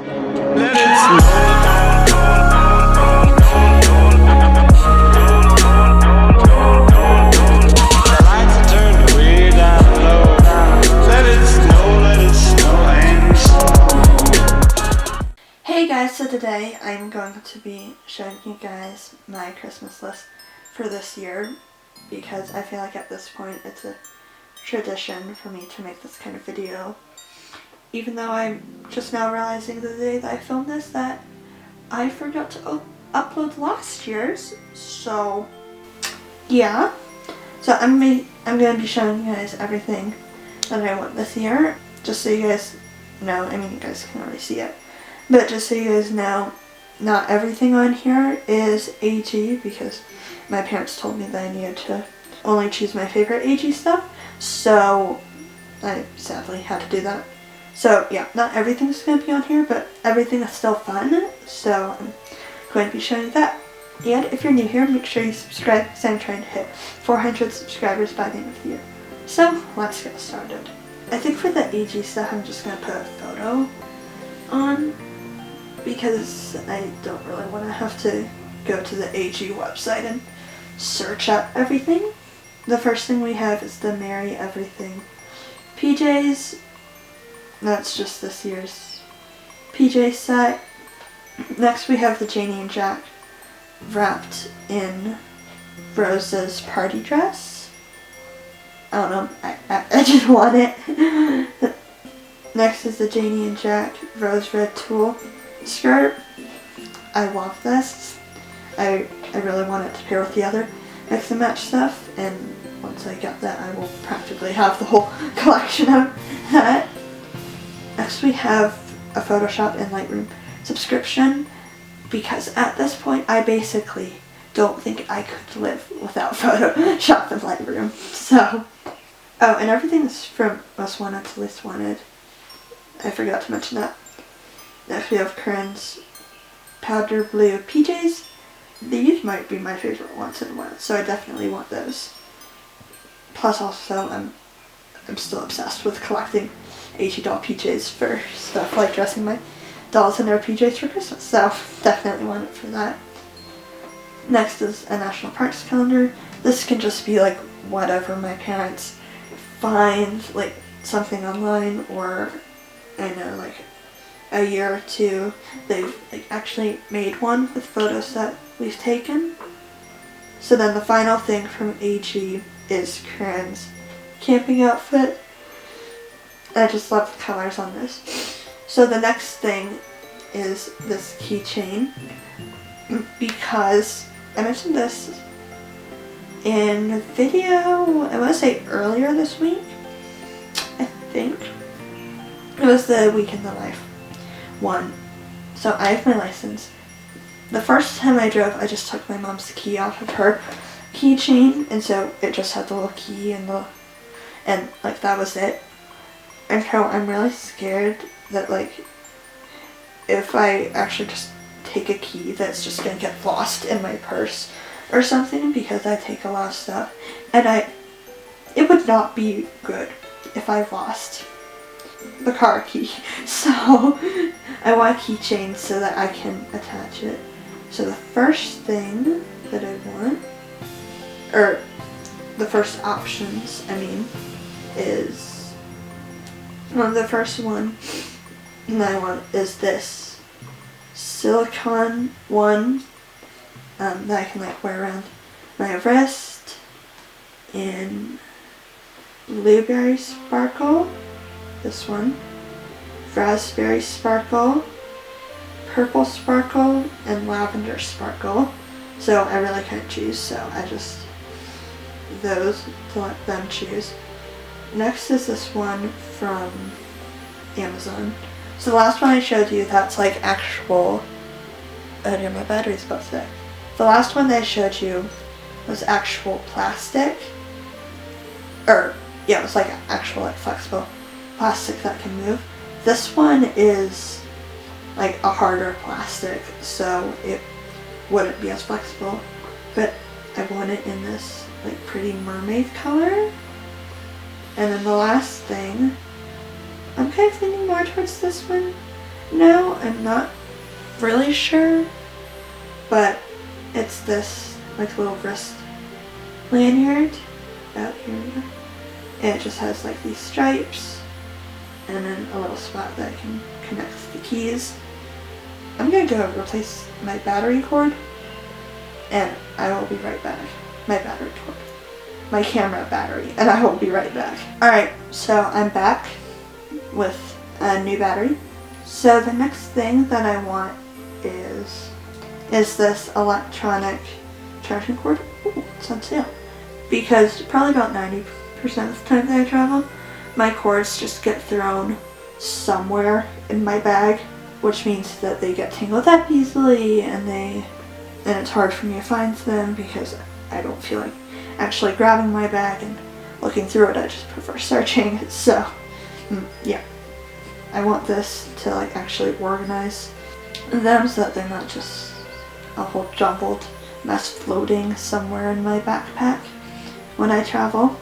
Let it snow. Hey guys, so today I'm going to be showing you guys my Christmas list for this year because I feel like at this point it's a tradition for me to make this kind of video. Even though I'm just now realizing the day that I filmed this that I forgot to upload last year's, so yeah. So I'm going to be showing you guys everything that I want this year, just so you guys know. I mean, you guys can already see it. But just so you guys know, not everything on here is AG because my parents told me that I needed to only choose my favorite AG stuff. So I sadly had to do that. So yeah, not everything's going to be on here, but everything is still fun. So I'm going to be showing you that. And if you're new here, make sure you subscribe because I'm trying to hit 400 subscribers by the end of the year. So let's get started. I think for the AG stuff, I'm just going to put a photo on, because I don't really want to have to go to the AG website and search up everything. The first thing we have is the Merry Everything PJs. That's just this year's PJ set. Next we have the Janie and Jack wrapped in Rose's party dress. I don't know, I just want it. Next is the Janie and Jack Rose Red Tulle skirt. I love this. I really want it to pair with the other mix and match stuff, and once I get that I will practically have the whole collection of that. Next we have a Photoshop and Lightroom subscription, because at this point I basically don't think I could live without Photoshop and Lightroom. So, oh, and everything is from Most Wanted to Least Wanted. I forgot to mention that. Next we have Corinne's powder blue PJs. These might be my favorite ones in a while, so I definitely want those. Plus also I'm still obsessed with collecting AG doll PJs for stuff like dressing my dolls in their PJs for Christmas, so definitely want it for that. Next is a National Parks calendar. This can just be like whatever my parents find, like something online, or I know like a year or two they've like actually made one with photos that we've taken. So then the final thing from AG is Corinne's camping outfit. I just love the colors on this. So the next thing is this keychain, because I mentioned this in a video, I want to say earlier this week, I think. It was the Week in the Life one. So I have my license. The first time I drove, I just took my mom's key off of her keychain, and so it just had the little key and like that was it. And so I'm really scared that like if I actually just take a key, that's just gonna get lost in my purse or something, because I take a lot of stuff, and it would not be good if I lost the car key. So I want a keychain so that I can attach it. So the first thing that I want, or the first options I mean, is the first one that I want is this silicone one that I can like wear around my wrist in blueberry sparkle. This one, raspberry sparkle, purple sparkle, and lavender sparkle. So I really couldn't choose, so I just those to let them choose. Next is this one from Amazon. So the last one I showed you, that's like actual, oh dear, my battery's about to die. The last one that I showed you was actual plastic, or yeah, it was like actual like flexible plastic that can move. This one is like a harder plastic, so it wouldn't be as flexible, but I want it in this like pretty mermaid color. And then the last thing, I'm kind of leaning more towards this one. now. I'm not really sure, but it's this like little wrist lanyard out here. And it just has like these stripes and then a little spot that I can connect the keys. I'm gonna go replace my battery cord and I will be right back. My battery cord. My camera battery, and I will be right back. Alright, so I'm back with a new battery. So the next thing that I want is this electronic charging cord. Ooh, it's on sale. Because probably about 90% of the time that I travel, my cords just get thrown somewhere in my bag, which means that they get tangled up easily and it's hard for me to find them because I don't feel like actually grabbing my bag and looking through it. I just prefer searching. So yeah, I want this to like actually organize them so that they're not just a whole jumbled mess floating somewhere in my backpack when I travel.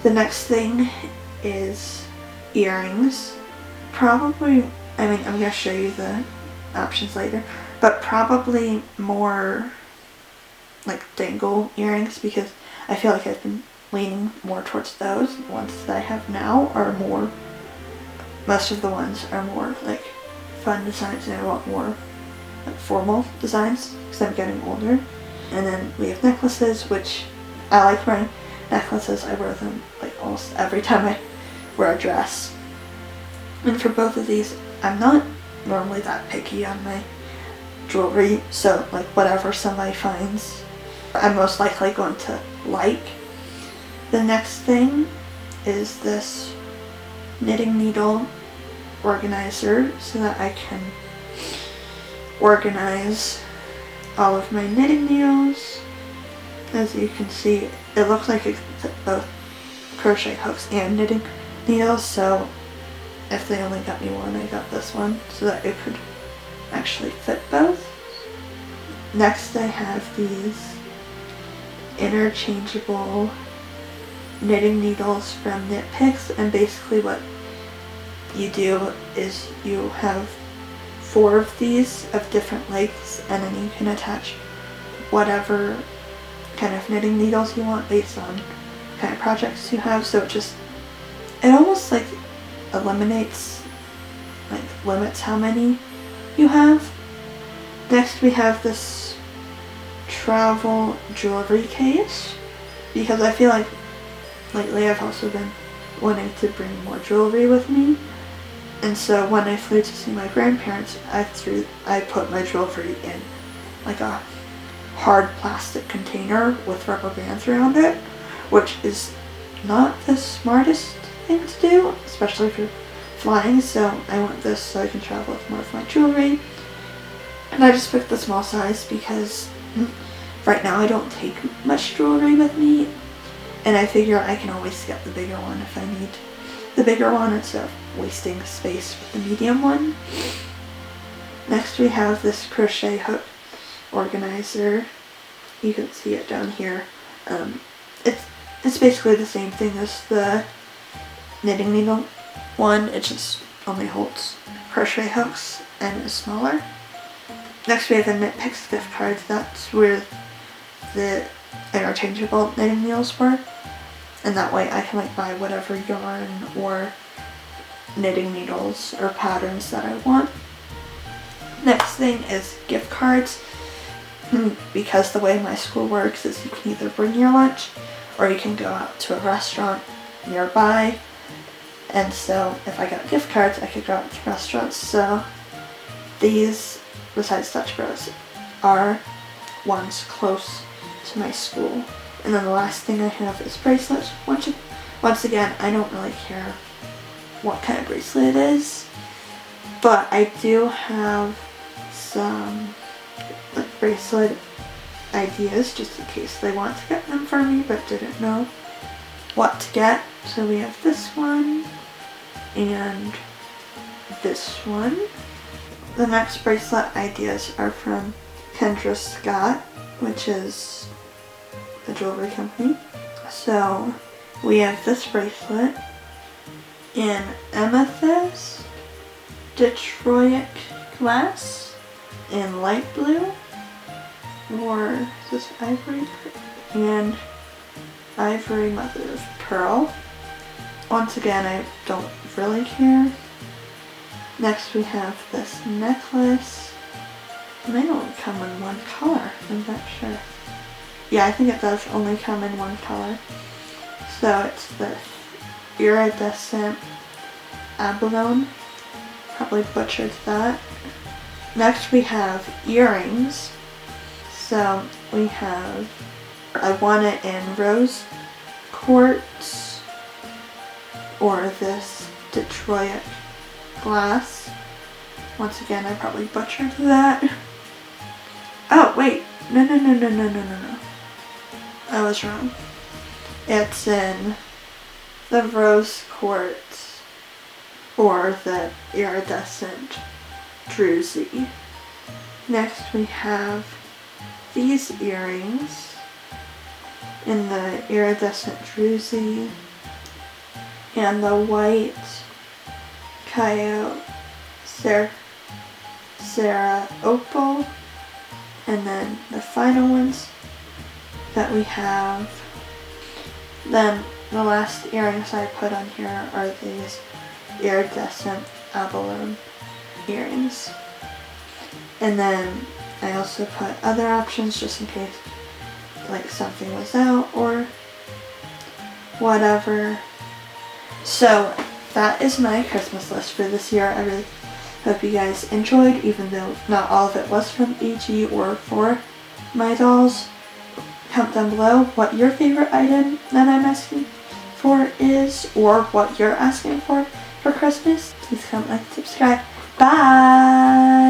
The next thing is earrings. Probably, I mean, I'm going to show you the options later, but probably more like dangle earrings because I feel like I've been leaning more towards those. The ones that I have now are more, most of the ones are more like fun designs and I want more like formal designs because I'm getting older. And then we have necklaces, which I like wearing necklaces. I wear them like almost every time I wear a dress. And for both of these, I'm not normally that picky on my jewelry, so like whatever somebody finds, I'm most likely going to like. The next thing is this knitting needle organizer so that I can organize all of my knitting needles. As you can see, it looks like it can fit both crochet hooks and knitting needles, so if they only got me one, I got this one so that it could actually fit both. Next I have these interchangeable knitting needles from Knit Picks, and basically what you do is you have 4 of these of different lengths and then you can attach whatever kind of knitting needles you want based on kind of projects you have, so it almost like eliminates, like limits how many you have. Next we have this travel jewelry case because I feel like lately I've also been wanting to bring more jewelry with me, and so when I flew to see my grandparents, I put my jewelry in like a hard plastic container with rubber bands around it, which is not the smartest thing to do, especially if you're flying, so I want this so I can travel with more of my jewelry. And I just picked the small size because right now I don't take much jewelry with me, and I figure I can always get the bigger one if I need the bigger one instead of wasting space with the medium one. Next we have this crochet hook organizer. You can see it down here. It's basically the same thing as the knitting needle one, it just only holds crochet hooks and is smaller. Next we have the Knit Picks gift card. That's where the interchangeable knitting needles were, and that way I can like buy whatever yarn or knitting needles or patterns that I want. Next thing is gift cards, because the way my school works is you can either bring your lunch or you can go out to a restaurant nearby, and so if I got gift cards I could go out to restaurants. So these, besides Dutch Bros, are ones close to my school. And then the last thing I have is bracelets. Once again, I don't really care what kind of bracelet it is, but I do have some like bracelet ideas just in case they want to get them for me but didn't know what to get. So we have this one and this one. The next bracelet ideas are from Kendra Scott, which is a jewelry company. So we have this bracelet in amethyst Detroit glass in light blue, or is this ivory, and ivory mother of pearl. Once again, I don't really care. Next we have this necklace. It may only come in one color, I'm not sure. Yeah, I think it does only come in one color. So it's the iridescent abalone. Probably butchered that. Next we have earrings. So we have, I want it in rose quartz or this Detroit glass. Once again, I probably butchered that. Oh wait, no. I was wrong. It's in the rose quartz or the iridescent druzy. Next we have these earrings in the iridescent druzy and the white coyote Sarah opal. And then the final ones that we have, then the last earrings I put on here are these iridescent abalone earrings. And then I also put other options just in case like something was out or whatever. So that is my Christmas list for this year. I really hope you guys enjoyed, even though not all of it was from AG or for my dolls. Comment down below what your favorite item that I'm asking for is, or what you're asking for Christmas. Please comment, like, subscribe. Bye!